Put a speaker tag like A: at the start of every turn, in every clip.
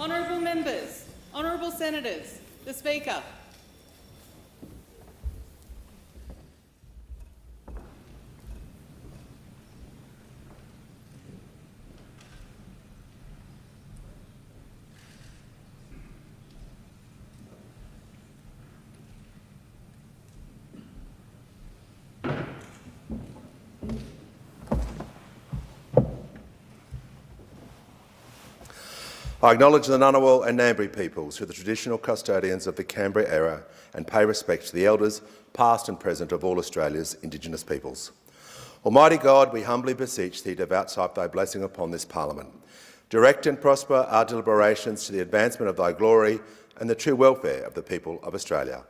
A: Honourable members, honourable senators, the Speaker.
B: I acknowledge the Ngunnawal and Ngambri peoples who are the traditional custodians of the Canberra era and pay respect to the elders, past and present, of all Australia's Indigenous peoples. Almighty God, we humbly beseech thee to vouchsafe thy blessing upon this parliament. Direct and prosper our deliberations to the advancement of thy glory and the true welfare of the people of Australia.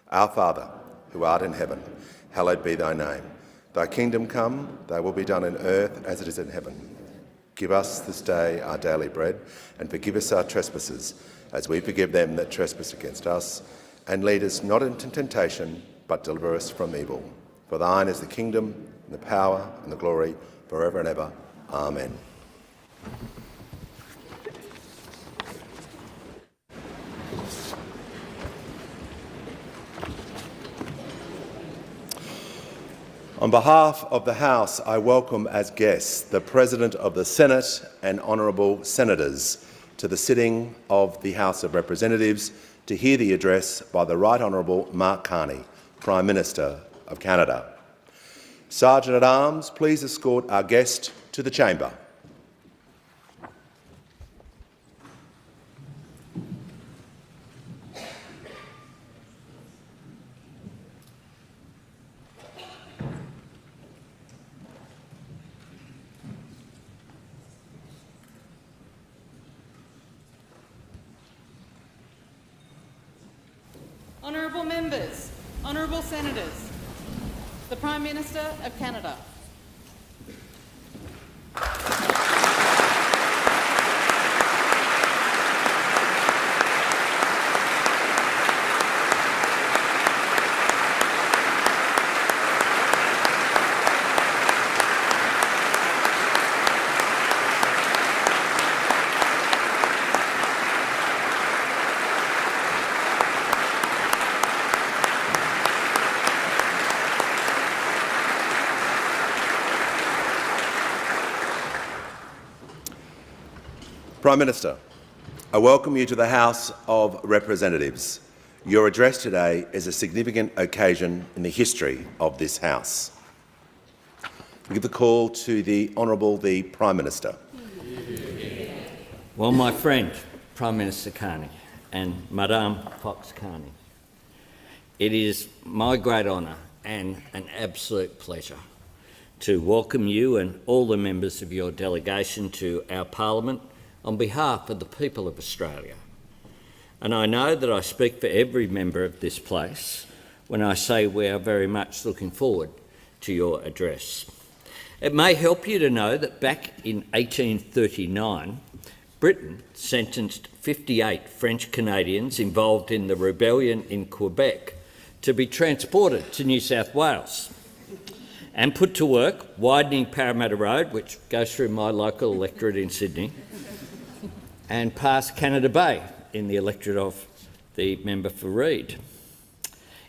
B: Our Father, who art in heaven, hallowed be thy name. Thy kingdom come, thy will be done on earth as it is in heaven. Give us this day our daily bread, and forgive us our trespasses, as we forgive them that trespass against us. And lead us not into temptation, but deliver us from evil. For thine is the kingdom, and the power, and the glory, forever and ever. Amen. On behalf of the House, I welcome as guests the President of the Senate and honourable senators to the sitting of the House of Representatives to hear the address by the Right Honourable Mark Carney, Prime Minister of Canada. Sergeant-at-Arms, please escort our guest to the chamber.
A: Honourable members, honourable senators, the Prime Minister of Canada.
B: Prime Minister, I welcome you to the House of Representatives. Your address today is a significant occasion in the history of this House. I give the call to the Honourable the Prime Minister.
C: Well, my friend, Prime Minister Carney and Madame Fox Carney, it is my great honour and an absolute pleasure to welcome you and all the members of your delegation to our Parliament on behalf of the people of Australia. And I know that I speak for every member of this place when I say we are very much looking forward to your address. It may help you to know that back in 1839, Britain sentenced 58 French Canadians involved in the rebellion in Quebec to be transported to New South Wales and put to work widening Parramatta Road, which goes through my local electorate in Sydney, and past Canada Bay in the electorate of the member for Reid.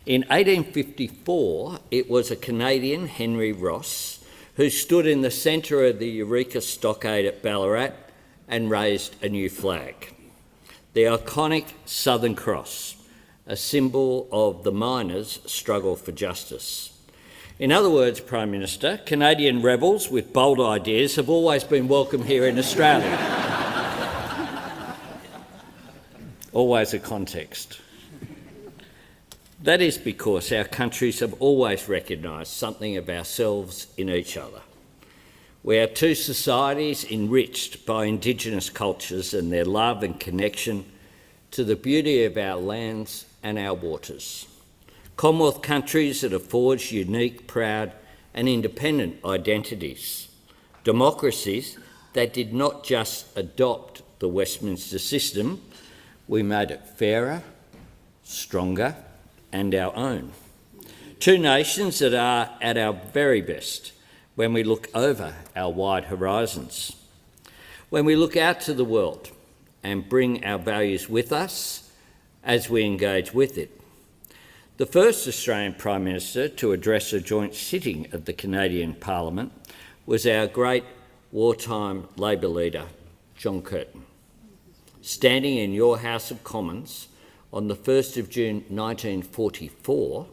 C: In 1854, it was a Canadian, Henry Ross, who stood in the centre of the Eureka Stockade at Ballarat and raised a new flag, the iconic Southern Cross, a symbol of the miners' struggle for justice. In other words, Prime Minister, Canadian rebels with bold ideas have always been welcome here in Australia. Always a context. That is because our countries have always recognised something of ourselves in each other. We are two societies enriched by Indigenous cultures and their love and connection to the beauty of our lands and our waters. Commonwealth countries that have forged unique, proud and independent identities. Democracies that did not just adopt the Westminster system, we made it fairer, stronger and our own. Two nations that are at our very best when we look over our wide horizons. When we look out to the world and bring our values with us as we engage with it. The first Australian Prime Minister to address a joint sitting of the Canadian Parliament was our great wartime Labor leader, John Curtin. Standing in your House of Commons on the 1st of June 1944,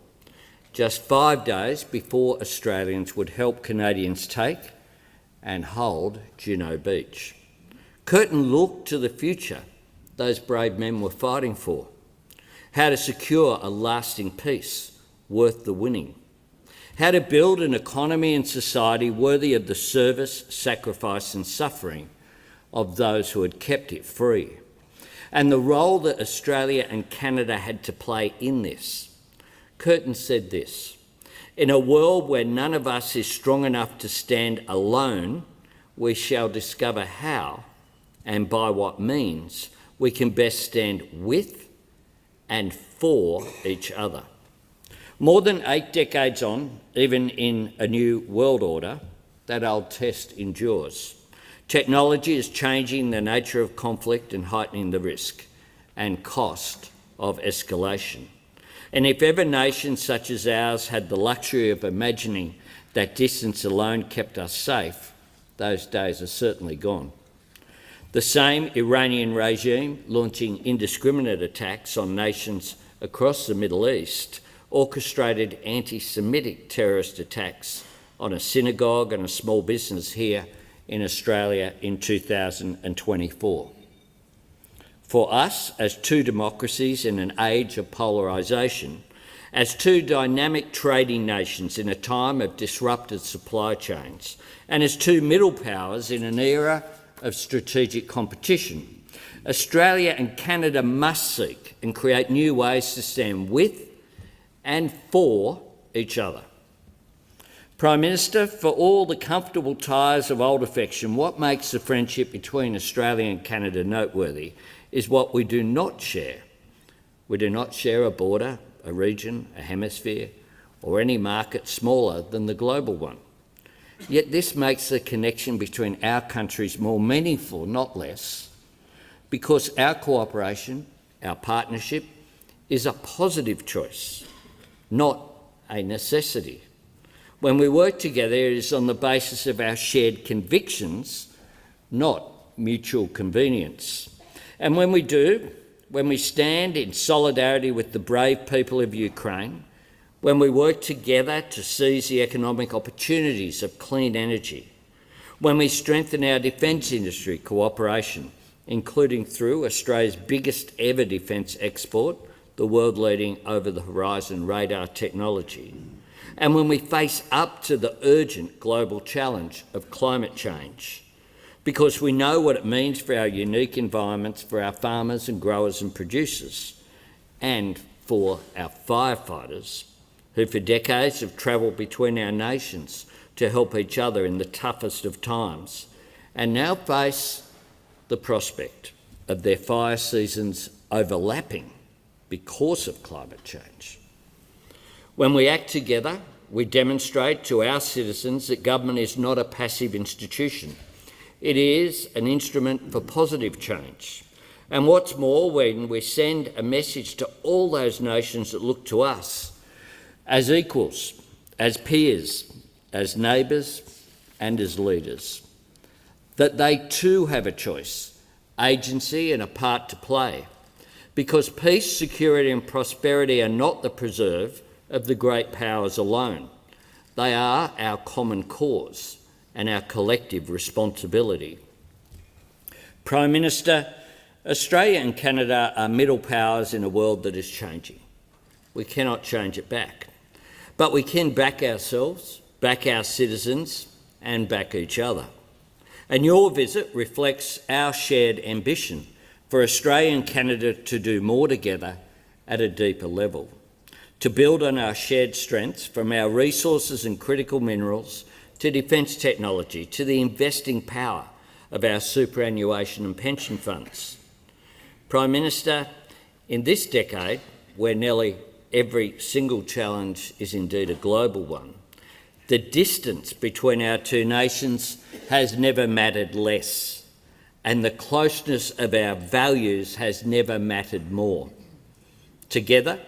C: just 5 days before Australians would help Canadians take and hold Juno Beach. Curtin looked to the future those brave men were fighting for, how to secure a lasting peace worth the winning, how to build an economy and society worthy of the service, sacrifice and suffering of those who had kept it free, and the role that Australia and Canada had to play in this. Curtin said this: "In a world where none of us is strong enough to stand alone, we shall discover how and by what means we can best stand with and for each other." More than 8 decades on, even in a new world order, that old test endures. Technology is changing the nature of conflict and heightening the risk and cost of escalation. And if ever nations such as ours had the luxury of imagining that distance alone kept us safe, those days are certainly gone. The same Iranian regime launching indiscriminate attacks on nations across the Middle East orchestrated anti-Semitic terrorist attacks on a synagogue and a small business here in Australia in 2024. For us, as two democracies in an age of polarisation, as two dynamic trading nations in a time of disrupted supply chains, and as two middle powers in an era of strategic competition, Australia and Canada must seek and create new ways to stand with and for each other. Prime Minister, for all the comfortable ties of old affection, what makes the friendship between Australia and Canada noteworthy is what we do not share. We do not share a border, a region, a hemisphere, or any market smaller than the global one. Yet this makes the connection between our countries more meaningful, not less, because our cooperation, our partnership, is a positive choice, not a necessity. When we work together, it is on the basis of our shared convictions, not mutual convenience. And when we do, when we stand in solidarity with the brave people of Ukraine, when we work together to seize the economic opportunities of clean energy, when we strengthen our defence industry cooperation, including through Australia's biggest ever defence export, the world-leading over-the-horizon radar technology, and when we face up to the urgent global challenge of climate change, because we know what it means for our unique environments, for our farmers and growers and producers, and for our firefighters, who for decades have travelled between our nations to help each other in the toughest of times, and now face the prospect of their fire seasons overlapping because of climate change. When we act together, we demonstrate to our citizens that government is not a passive institution. It is an instrument for positive change. And what's more, when we send a message to all those nations that look to us as equals, as peers, as neighbours and as leaders, that they too have a choice, agency and a part to play, because peace, security and prosperity are not the preserve of the great powers alone. They are our common cause and our collective responsibility. Prime Minister, Australia and Canada are middle powers in a world that is changing. We cannot change it back, but we can back ourselves, back our citizens and back each other. And your visit reflects our shared ambition for Australia and Canada to do more together at a deeper level, to build on our shared strengths, from our resources and critical minerals to defence technology to the investing power of our superannuation and pension funds. Prime Minister, in this decade, where nearly every single challenge is indeed a global one, the distance between our two nations has never mattered less. and the closeness of our values has never mattered more. Together,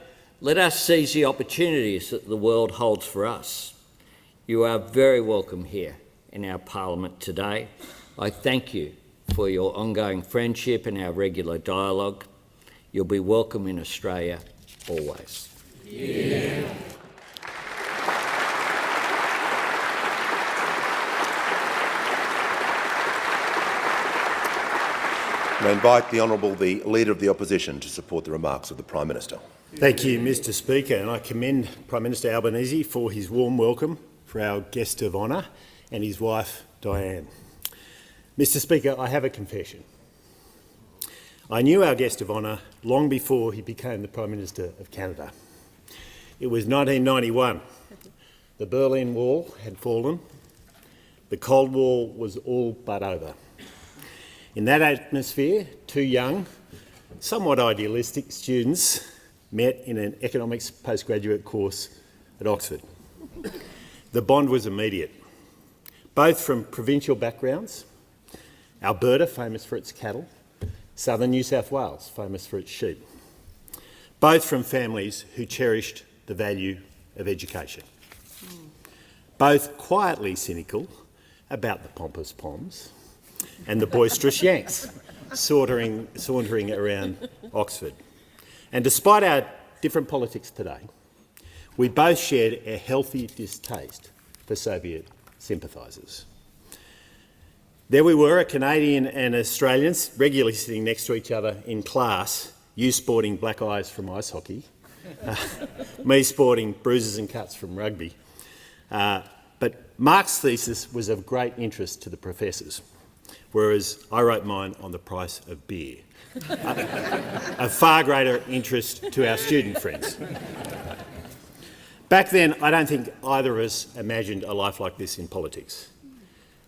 C: let us seize the opportunities that the world holds for us. You are very welcome here in our Parliament today. I thank you for your ongoing friendship and our regular dialogue. You'll be welcome in Australia always. Yeah.
B: I invite the Honourable the Leader of the Opposition to support the remarks of the Prime Minister.
D: Thank you, Mr Speaker, and I commend Prime Minister Albanese for his warm welcome for our guest of honour and his wife, Diane. Mr Speaker, I have a confession. I knew our guest of honour long before he became the Prime Minister of Canada. It was 1991. The Berlin Wall had fallen. The Cold War was all but over. In that atmosphere, two young, somewhat idealistic students met in an economics postgraduate course at Oxford. The bond was immediate. Both from provincial backgrounds, Alberta, famous for its cattle, southern New South Wales, famous for its sheep. Both from families who cherished the value of education. Both quietly cynical about the pompous Poms and the boisterous Yanks sauntering around Oxford. And despite our different politics today, we both shared a healthy distaste for Soviet sympathisers. There we were, a Canadian and Australians, regularly sitting next to each other in class, you sporting black eyes from ice hockey, me sporting bruises and cuts from rugby. But Mark's thesis was of great interest to the professors, whereas I wrote mine on the price of beer, of far greater interest to our student friends. Back then, I don't think either of us imagined a life like this in politics.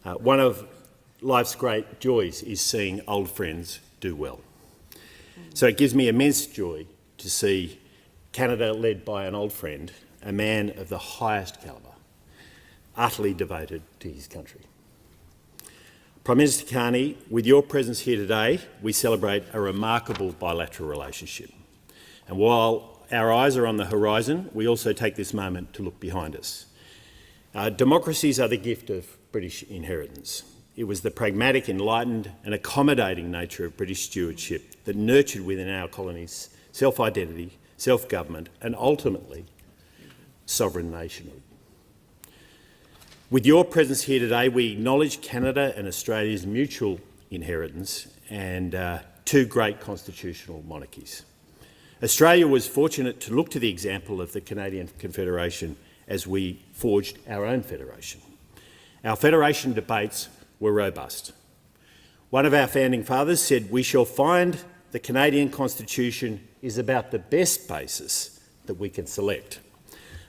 D: One of life's great joys is seeing old friends do well. So it gives me immense joy to see Canada led by an old friend, a man of the highest calibre, utterly devoted to his country. Prime Minister Carney, with your presence here today, we celebrate a remarkable bilateral relationship. And while our eyes are on the horizon, we also take this moment to look behind us. Democracies are the gift of British inheritance. It was the pragmatic, enlightened and accommodating nature of British stewardship that nurtured within our colonies self-identity, self-government and ultimately sovereign nationhood. With your presence here today, we acknowledge Canada and Australia's mutual inheritance and two great constitutional monarchies. Australia was fortunate to look to the example of the Canadian Confederation as we forged our own federation. Our federation debates were robust. One of our founding fathers said, "We shall find the Canadian Constitution is about the best basis that we can select."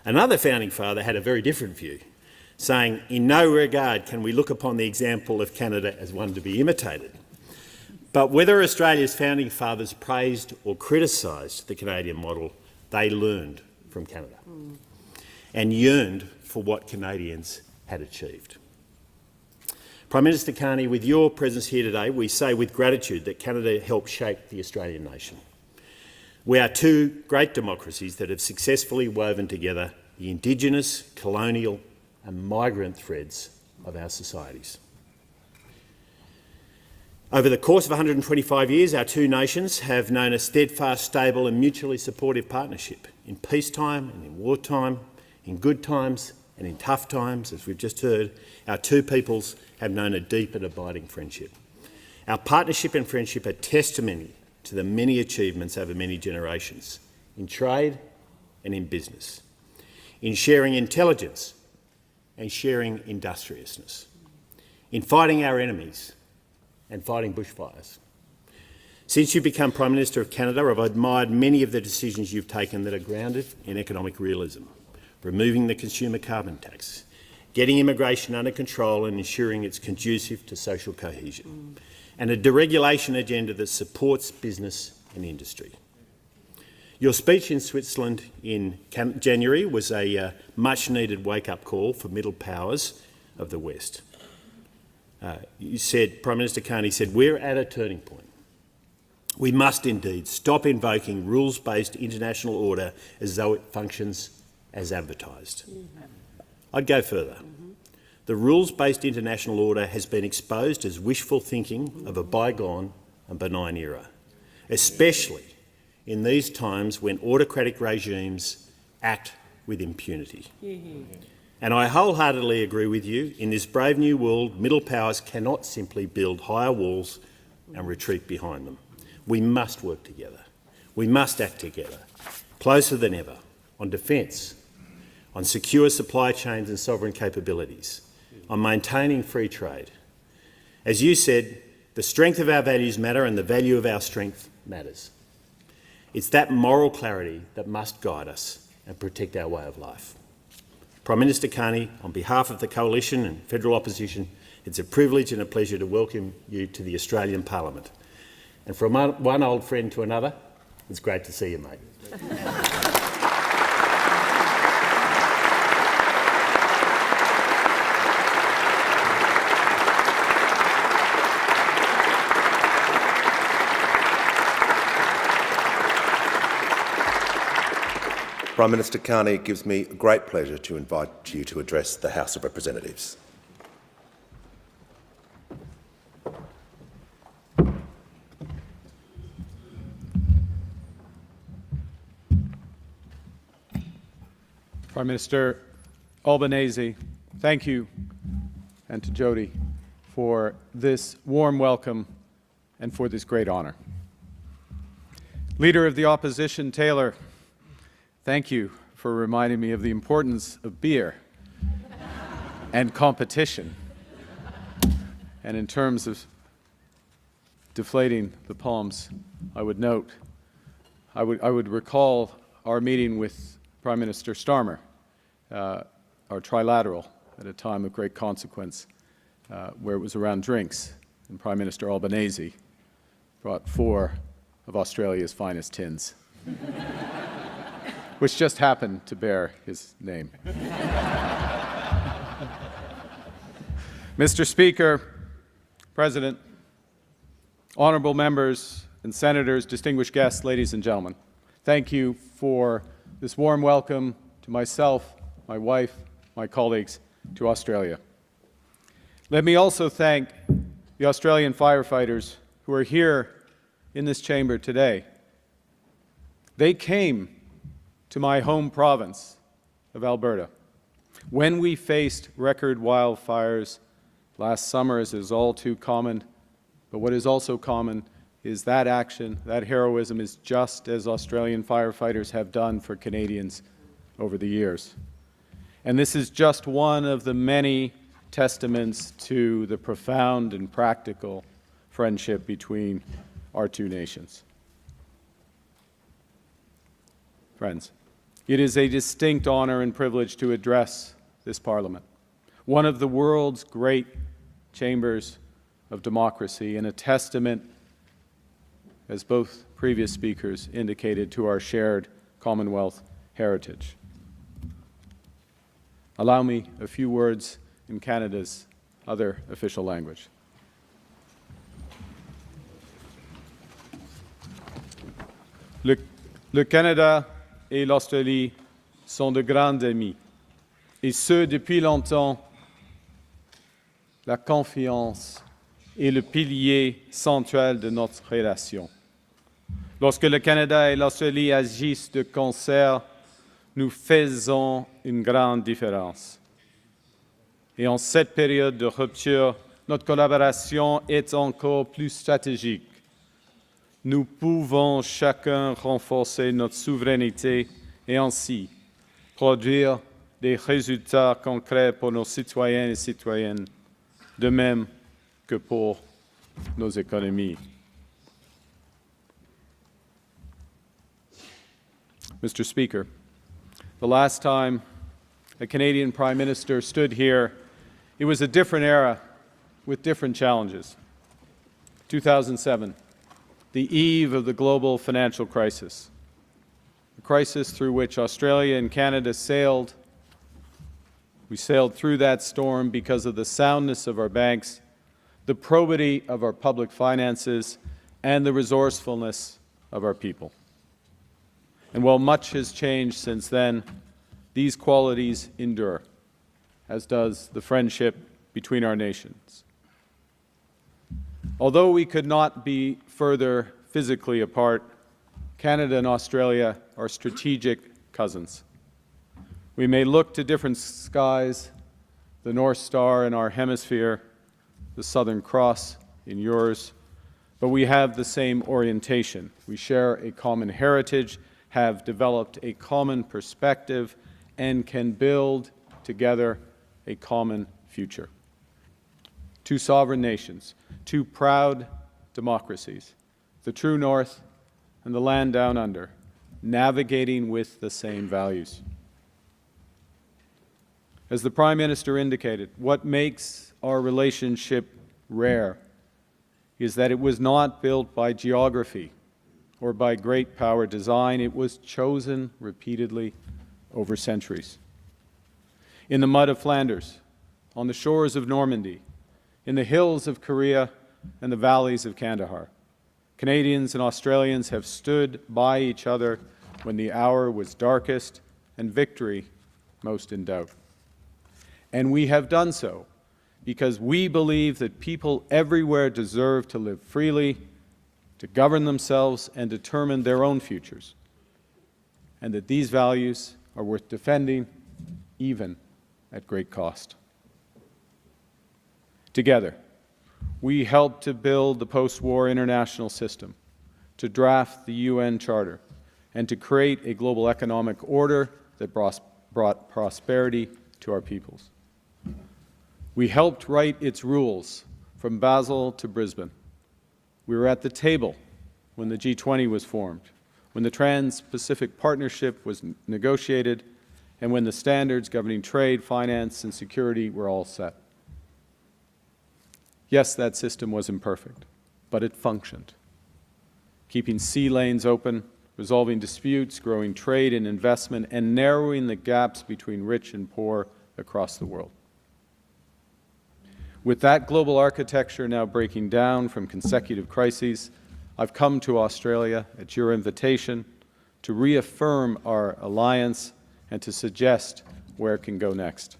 D: Another founding father had a very different view, saying, "In no regard can we look upon the example of Canada as one to be imitated." But whether Australia's founding fathers praised or criticised the Canadian model, they learned from Canada and yearned for what Canadians had achieved. Prime Minister Carney, with your presence here today, we say with gratitude that Canada helped shape the Australian nation. We are two great democracies that have successfully woven together the Indigenous, colonial and migrant threads of our societies. Over the course of 125 years, our two nations have known a steadfast, stable and mutually supportive partnership in peacetime and in wartime, in good times and in tough times. As we've just heard, our two peoples have known a deep and abiding friendship. Our partnership and friendship are testimony to the many achievements over many generations in trade and in business, in sharing intelligence and sharing industriousness, in fighting our enemies and fighting bushfires. Since you've become Prime Minister of Canada, I've admired many of the decisions you've taken that are grounded in economic realism, removing the consumer carbon tax, getting immigration under control and ensuring it's conducive to social cohesion, and a deregulation agenda that supports business and industry. Your speech in Switzerland in January was a much-needed wake-up call for middle powers of the West. Prime Minister Carney said, we're at a turning point. We must indeed stop invoking rules-based international order as though it functions as advertised. I'd go further. The rules-based international order has been exposed as wishful thinking of a bygone and benign era, especially in these times when autocratic regimes act with impunity. And I wholeheartedly agree with you. In this brave new world, middle powers cannot simply build higher walls and retreat behind them. We must work together. We must act together, closer than ever, on defence, on secure supply chains and sovereign capabilities, on maintaining free trade. As you said, the strength of our values matter and the value of our strength matters. It's that moral clarity that must guide us and protect our way of life. Prime Minister Carney, on behalf of the Coalition and Federal Opposition, it's a privilege and a pleasure to welcome you to the Australian Parliament. And from one old friend to another, it's great to see you, mate.
B: Prime Minister Carney, it gives me great pleasure to invite you to address the House of Representatives.
E: Prime Minister Albanese, thank you, and to Jody for this warm welcome and for this great honour. Leader of the Opposition, Taylor, thank you for reminding me of the importance of beer and competition. And in terms of deflating the palms, I would note, I would recall our meeting with Prime Minister Starmer, our trilateral at a time of great consequence, where it was around drinks, and Prime Minister Albanese brought 4 of Australia's finest tins, which just happened to bear his name. Mr. Speaker, President, honourable members and senators, distinguished guests, ladies and gentlemen, thank you for this warm welcome to myself, my wife, my colleagues to Australia. Let me also thank the Australian firefighters who are here in this chamber today. They came to my home province of Alberta when we faced record wildfires last summer, as is all too common. But what is also common is that action, that heroism is just as Australian firefighters have done for Canadians over the years. And this is just one of the many testaments to the profound and practical friendship between our two nations. Friends, it is a distinct honor and privilege to address this Parliament, one of the world's great chambers of democracy, and a testament, as both previous speakers indicated, to our shared Commonwealth heritage. Allow me a few words in Canada's other official language. Le Canada et l'Australie sont de grands amis, et ce depuis longtemps. La confiance est le pilier central de notre relation. Lorsque le Canada et l'Australie agissent de concert, nous faisons une grande différence. Et en cette période de rupture, notre collaboration est encore plus stratégique. Nous pouvons chacun renforcer notre souveraineté et ainsi produire des résultats concrets pour nos citoyens et citoyennes, de même que pour nos économies. Mr. Speaker, the last time a Canadian Prime Minister stood here, it was a different era with different challenges. 2007, the eve of the global financial crisis, a crisis through which Australia and Canada sailed. We sailed through that storm because of the soundness of our banks the probity of our public finances, and the resourcefulness of our people. And while much has changed since then, these qualities endure, as does the friendship between our nations. Although we could not be further physically apart, Canada and Australia are strategic cousins. We may look to different skies, the North Star in our hemisphere, the Southern Cross in yours, but we have the same orientation. We share a common heritage, have developed a common perspective, and can build together a common future. Two sovereign nations, two proud democracies, the true North and the land down under, navigating with the same values. As the Prime Minister indicated, what makes our relationship rare is that it was not built by geography or by great power design. It was chosen repeatedly over centuries. In the mud of Flanders, on the shores of Normandy, in the hills of Korea and the valleys of Kandahar, Canadians and Australians have stood by each other when the hour was darkest and victory most in doubt. And we have done so because we believe that people everywhere deserve to live freely, to govern themselves and determine their own futures, and that these values are worth defending, even at great cost. Together, we helped to build the post-war international system, to draft the UN Charter, and to create a global economic order that brought prosperity to our peoples. We helped write its rules from Basel to Brisbane. We were at the table when the G20 was formed, when the Trans-Pacific Partnership was negotiated, and when the standards governing trade, finance, and security were all set. Yes, that system was imperfect, but it functioned, keeping sea lanes open, resolving disputes, growing trade and investment, and narrowing the gaps between rich and poor across the world. With that global architecture now breaking down from consecutive crises, I've come to Australia at your invitation to reaffirm our alliance and to suggest where it can go next.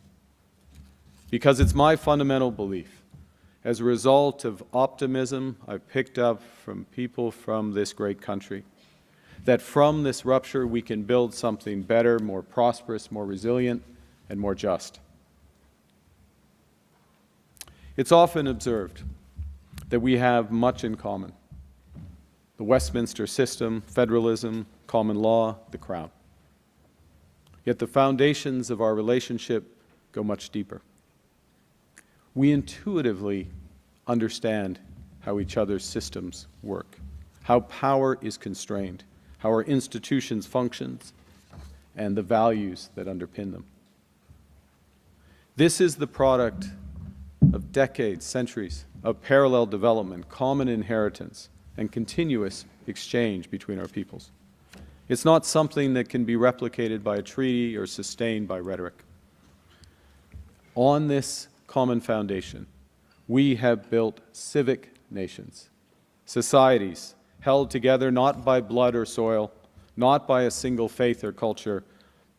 E: Because it's my fundamental belief, as a result of optimism I've picked up from people from this great country, that from this rupture we can build something better, more prosperous, more resilient, and more just. It's often observed that we have much in common: the Westminster system, federalism, common law, the Crown. Yet the foundations of our relationship go much deeper. We intuitively understand how each other's systems work, how power is constrained, how our institutions function, and the values that underpin them. This is the product of decades, centuries of parallel development, common inheritance, and continuous exchange between our peoples. It's not something that can be replicated by a treaty or sustained by rhetoric. On this common foundation, we have built civic nations, societies held together not by blood or soil, not by a single faith or culture,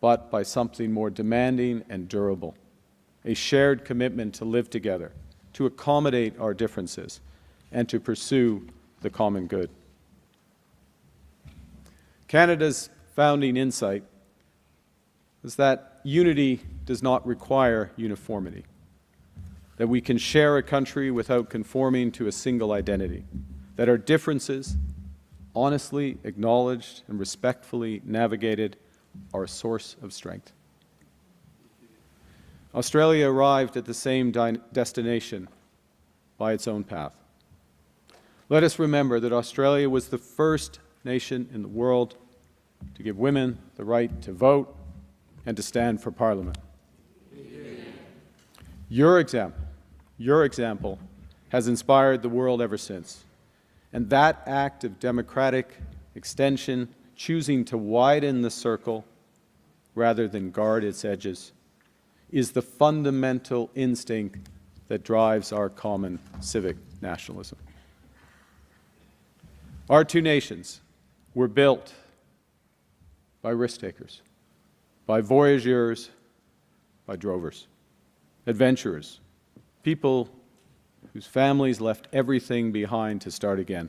E: but by something more demanding and durable: a shared commitment to live together, to accommodate our differences, and to pursue the common good. Canada's founding insight was that unity does not require uniformity, that we can share a country without conforming to a single identity, that our differences, honestly acknowledged and respectfully navigated, are a source of strength. Australia arrived at the same destination by its own path. Let us remember that Australia was the first nation in the world to give women the right to vote and to stand for Parliament. Your example has inspired the world ever since. And that act of democratic extension, choosing to widen the circle rather than guard its edges, is the fundamental instinct that drives our common civic nationalism. Our two nations were built by risk-takers, by voyageurs, by drovers, adventurers, people whose families left everything behind to start again.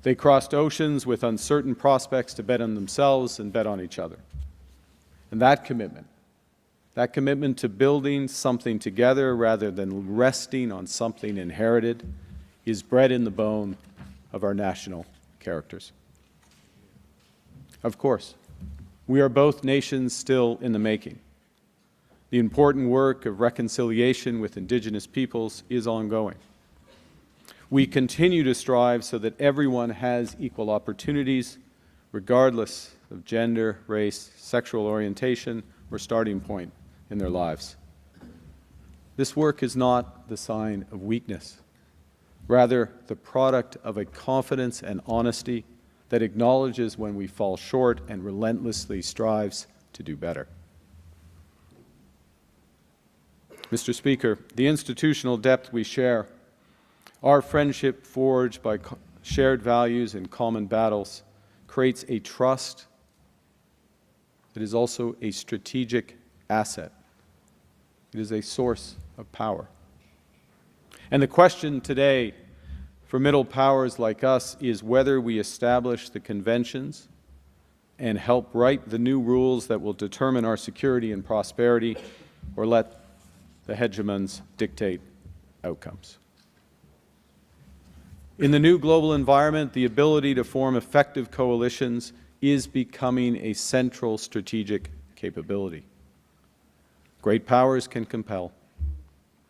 E: They crossed oceans with uncertain prospects to bet on themselves and bet on each other. And that commitment to building something together rather than resting on something inherited, is bred in the bone of our national characters. Of course, we are both nations still in the making. The important work of reconciliation with Indigenous peoples is ongoing. We continue to strive so that everyone has equal opportunities, regardless of gender, race, sexual orientation, or starting point in their lives. This work is not the sign of weakness, rather the product of a confidence and honesty that acknowledges when we fall short and relentlessly strives to do better. Mr. Speaker, the institutional depth we share, our friendship forged by shared values and common battles, creates a trust that is also a strategic asset. It is a source of power. And the question today for middle powers like us is whether we establish the conventions and help write the new rules that will determine our security and prosperity, or let the hegemons dictate outcomes. In the new global environment, the ability to form effective coalitions is becoming a central strategic capability. Great powers can compel,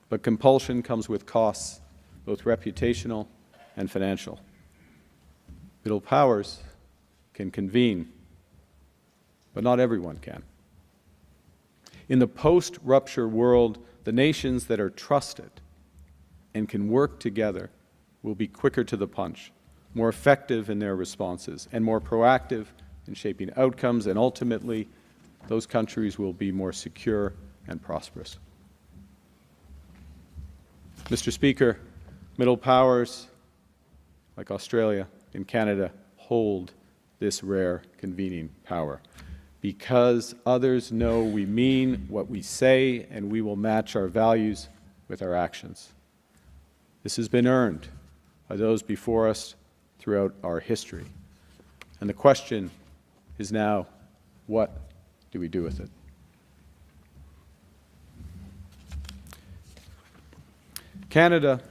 E: but compulsion comes with costs, both reputational and financial. Middle powers can convene, but not everyone can. In the post-rupture world, the nations that are trusted and can work together will be quicker to the punch, more effective in their responses, and more proactive in shaping outcomes, and ultimately, those countries will be more secure and prosperous. Mr. Speaker, middle powers like Australia and Canada hold this rare convening power because others know we mean what we say, and we will match our values with our actions. This has been earned by those before us throughout our history. And the question is now, what do we do with it? Canada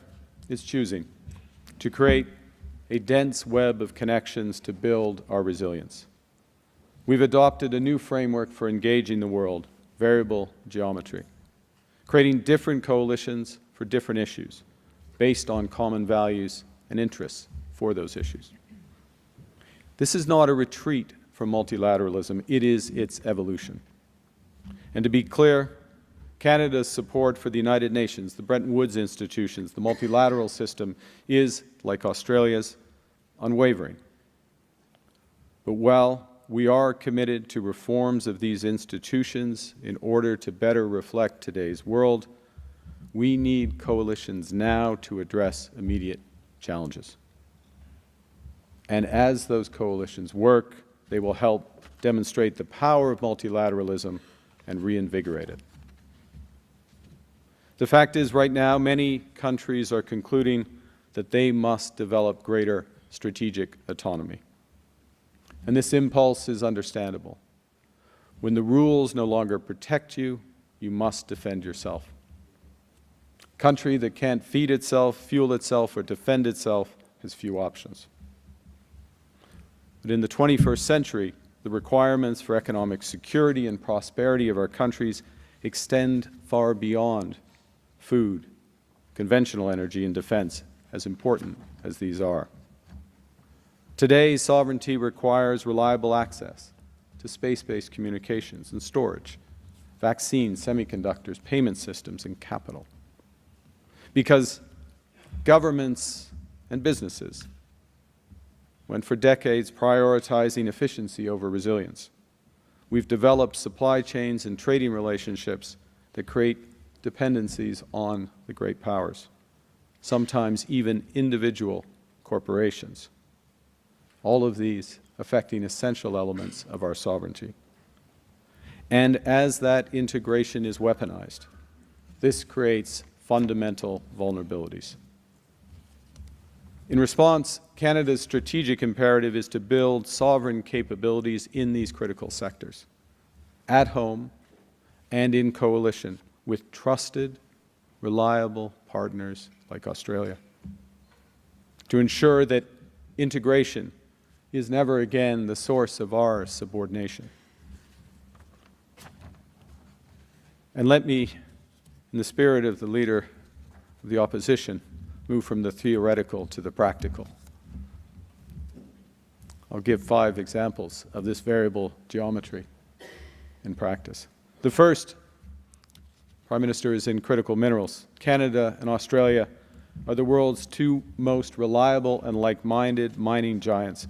E: is choosing to create a dense web of connections to build our resilience. We've adopted a new framework for engaging the world, variable geometry, creating different coalitions for different issues based on common values and interests for those issues. This is not a retreat from multilateralism, it is its evolution. And to be clear, Canada's support for the United Nations, the Bretton Woods institutions, the multilateral system is, like Australia's, unwavering. But while we are committed to reforms of these institutions in order to better reflect today's world, we need coalitions now to address immediate challenges. And as those coalitions work, they will help demonstrate the power of multilateralism and reinvigorate it. The fact is, right now, many countries are concluding that they must develop greater strategic autonomy. And this impulse is understandable. When the rules no longer protect you, you must defend yourself. A country that can't feed itself, fuel itself, or defend itself has few options. But in the 21st century, the requirements for economic security and prosperity of our countries extend far beyond food, conventional energy, and defense, as important as these are. Today, sovereignty requires reliable access to space-based communications and storage, vaccines, semiconductors, payment systems, and capital. Because governments and businesses went for decades prioritizing efficiency over resilience. We've developed supply chains and trading relationships that create dependencies on the great powers, sometimes even individual corporations. All of these affecting essential elements of our sovereignty. And as that integration is weaponized, this creates fundamental vulnerabilities. In response, Canada's strategic imperative is to build sovereign capabilities in these critical sectors, at home and in coalition with trusted, reliable partners like Australia, to ensure that integration is never again the source of our subordination. And let me, in the spirit of the Leader of the Opposition, move from the theoretical to the practical. I'll give 5 examples of this variable geometry in practice. The first, Prime Minister, is in critical minerals. Canada and Australia are the world's 2 most reliable and like-minded mining giants.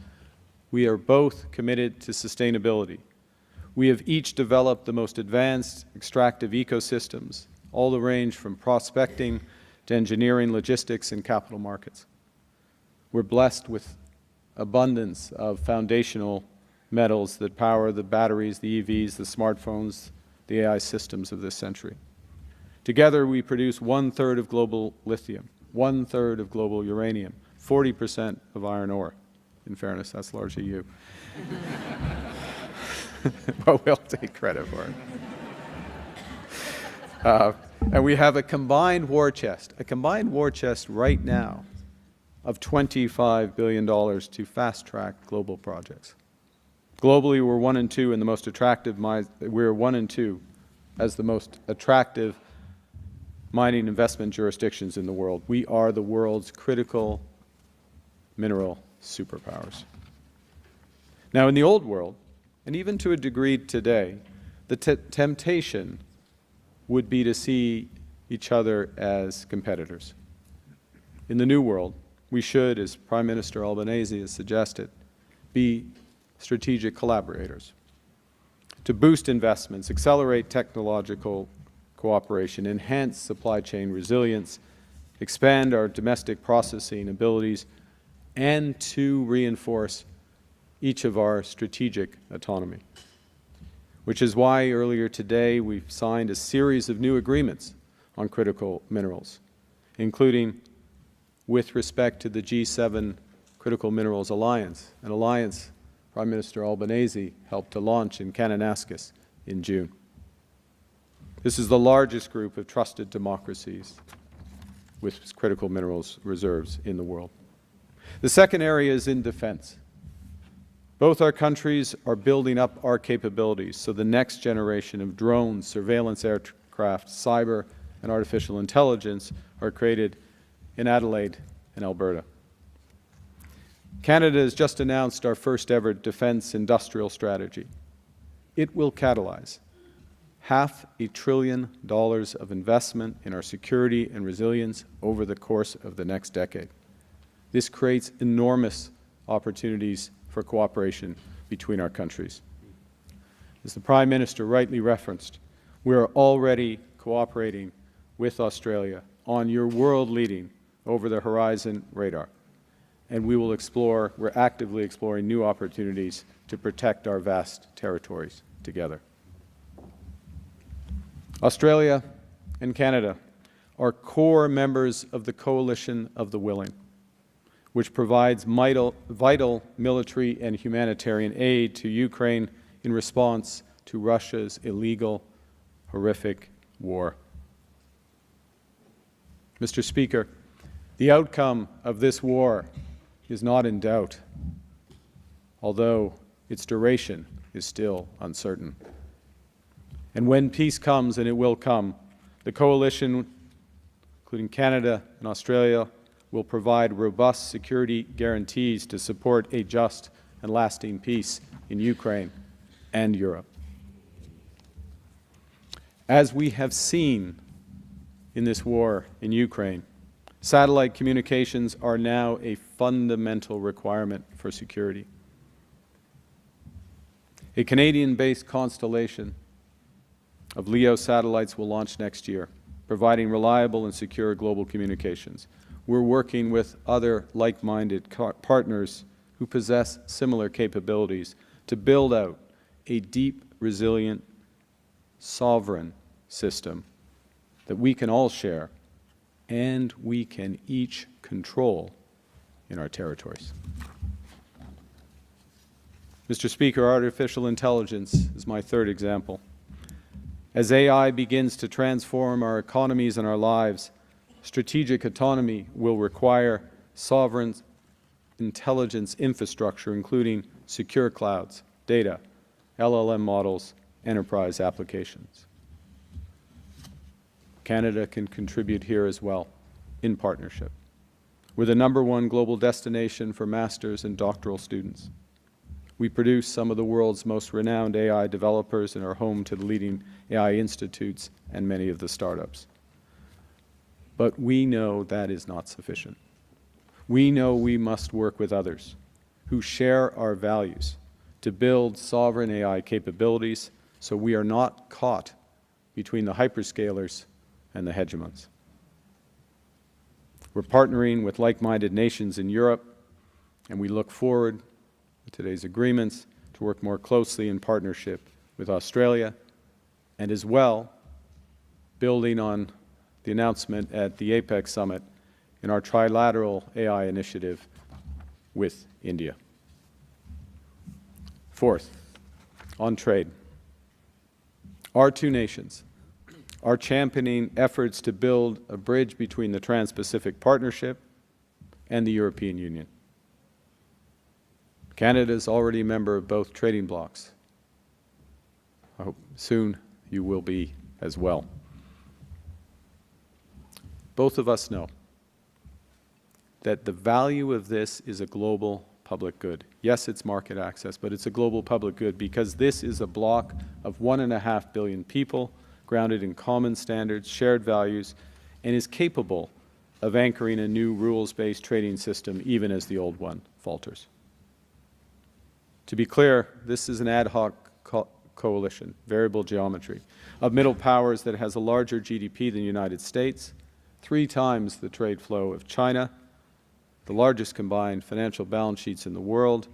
E: We are both committed to sustainability. We have each developed the most advanced extractive ecosystems, all the range from prospecting to engineering, logistics, and capital markets. We're blessed with abundance of foundational metals that power the batteries, the EVs, the smartphones, the AI systems of this century. Together, we produce 1/3 of global lithium, 1/3 of global uranium, 40% of iron ore. In fairness, that's largely you. But we'll take credit for it. And we have a combined war chest right now of $25 billion to fast-track global projects. Globally, we're 1 and 2 in the most attractive we're 1 and 2 as the most attractive mining investment jurisdictions in the world. We are the world's critical mineral superpowers. Now, in the old world, and even to a degree today, the temptation would be to see each other as competitors. In the new world, we should, as Prime Minister Albanese has suggested, be strategic collaborators to boost investments, accelerate technological cooperation, enhance supply chain resilience, expand our domestic processing abilities, and to reinforce each of our strategic autonomy. Which is why earlier today we've signed a series of new agreements on critical minerals, including with respect to the G7 Critical Minerals Alliance, an alliance Prime Minister Albanese helped to launch in Kananaskis in June. This is the largest group of trusted democracies with critical minerals reserves in the world. The second area is in defense. Both our countries are building up our capabilities so the next generation of drones, surveillance aircraft, cyber, and artificial intelligence are created in Adelaide and Alberta. Canada has just announced our first ever defense industrial strategy. It will catalyze $500 billion of investment in our security and resilience over the course of the next decade. This creates enormous opportunities for cooperation between our countries. As the Prime Minister rightly referenced, we are already cooperating with Australia on your world-leading over-the-horizon radar, and we're actively exploring new opportunities to protect our vast territories together. Australia and Canada are core members of the Coalition of the Willing, which provides vital military and humanitarian aid to Ukraine in response to Russia's illegal, horrific war. Mr. Speaker, the outcome of this war is not in doubt, although its duration is still uncertain. And when peace comes, and it will come, the coalition, including Canada and Australia, will provide robust security guarantees to support a just and lasting peace in Ukraine and Europe. As we have seen in this war in Ukraine, satellite communications are now a fundamental requirement for security. A Canadian-based constellation of LEO satellites will launch next year, providing reliable and secure global communications. We're working with other like-minded partners who possess similar capabilities to build out a deep, resilient, sovereign system that we can all share and we can each control in our territories. Mr. Speaker, artificial intelligence is my third example. As AI begins to transform our economies and our lives, strategic autonomy will require sovereign intelligence infrastructure, including secure clouds, data, LLM models, enterprise applications. Canada can contribute here as well, in partnership. We're the #1 global destination for master's and doctoral students. We produce some of the world's most renowned AI developers and are home to the leading AI institutes and many of the startups. But we know that is not sufficient. We know we must work with others who share our values to build sovereign AI capabilities so we are not caught between the hyperscalers and the hegemons. We're partnering with like-minded nations in Europe, and we look forward to today's agreements to work more closely in partnership with Australia, and as well, building on the announcement at the APEC summit in our trilateral AI initiative with India. Fourth, on trade. Our two nations are championing efforts to build a bridge between the Trans-Pacific Partnership and the European Union. Canada is already a member of both trading blocs. I hope soon you will be as well. Both of us know that the value of this is a global public good. Yes, it's market access, but it's a global public good because this is a bloc of 1.5 billion people grounded in common standards, shared values, and is capable of anchoring a new rules-based trading system even as the old one falters. To be clear, this is an ad hoc coalition, variable geometry, of middle powers that has a larger GDP than the United States, 3 times the trade flow of China, the largest combined financial balance sheets in the world,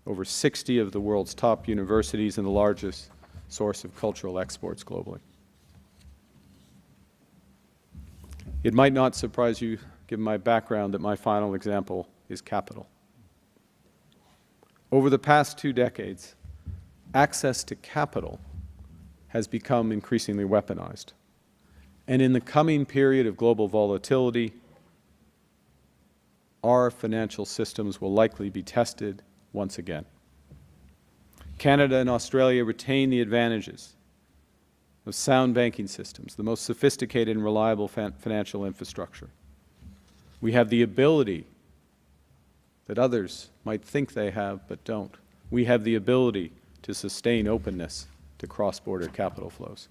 E: over 60 of the world's top universities, and the largest source of cultural exports globally. It might not surprise you, given my background, that my final example is capital. Over the past 2 decades, access to capital has become increasingly weaponized. And in the coming period of global volatility, our financial systems will likely be tested once again. Canada and Australia retain the advantages of sound banking systems, the most sophisticated and reliable financial infrastructure. We have the ability that others might think they have but don't. We have the ability to sustain openness to cross-border capital flows.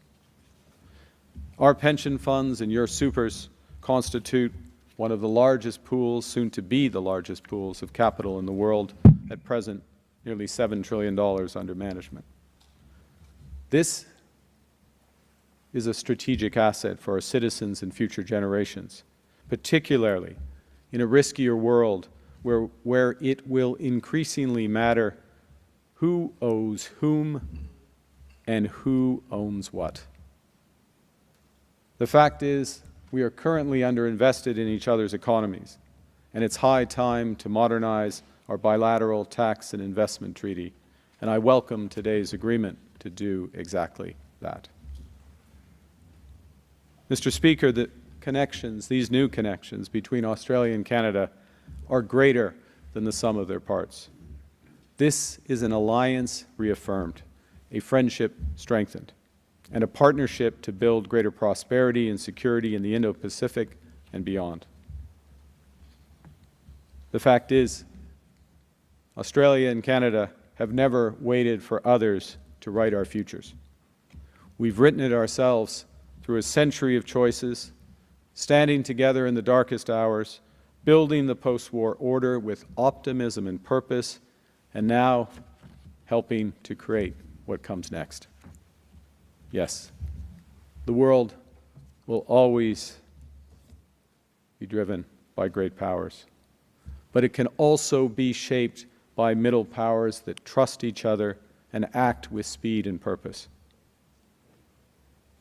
E: Our pension funds and your supers constitute one of the largest pools, soon to be the largest pools of capital in the world, at present nearly $7 trillion under management. This is a strategic asset for our citizens and future generations, particularly in a riskier world where it will increasingly matter who owes whom and who owns what. The fact is, we are currently underinvested in each other's economies, and it's high time to modernize our bilateral tax and investment treaty, and I welcome today's agreement to do exactly that. Mr. Speaker, the connections, these new connections between Australia and Canada are greater than the sum of their parts. This is an alliance reaffirmed, a friendship strengthened, and a partnership to build greater prosperity and security in the Indo-Pacific and beyond. The fact is, Australia and Canada have never waited for others to write our futures. We've written it ourselves through a century of choices, standing together in the darkest hours, building the post-war order with optimism and purpose, and now helping to create what comes next. Yes, the world will always be driven by great powers, but it can also be shaped by middle powers that trust each other and act with speed and purpose.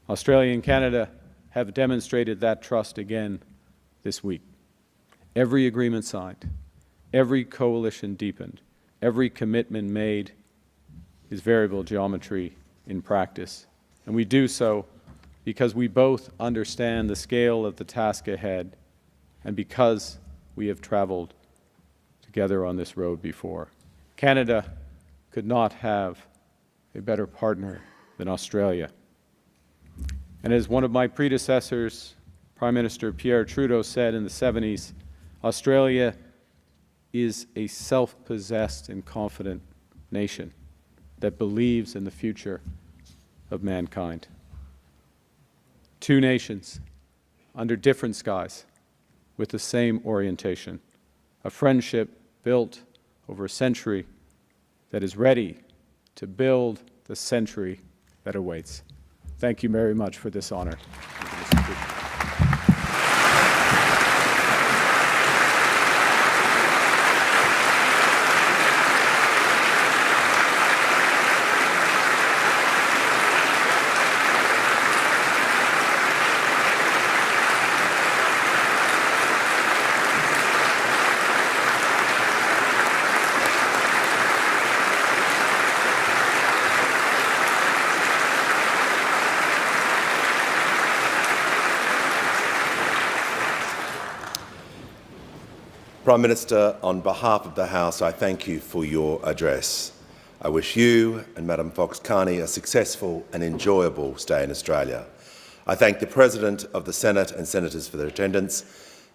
E: Australia and Canada have demonstrated that trust again this week. Every agreement signed, every coalition deepened, every commitment made is variable geometry in practice. And we do so because we both understand the scale of the task ahead and because we have traveled together on this road before. Canada could not have a better partner than Australia. And as one of my predecessors, Prime Minister Pierre Trudeau, said in the 70s, Australia is a self-possessed and confident nation that believes in the future of mankind. Two nations under different skies with the same orientation, a friendship built over a century that is ready to build the century that awaits. Thank you very much for this honor.
B: Prime Minister, on behalf of the House, I thank you for your address. I wish you and Madam Fox Carney a successful and enjoyable stay in Australia. I thank the President of the Senate and Senators for their attendance,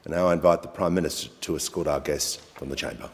B: and now I invite the Prime Minister to escort our guests from the chamber.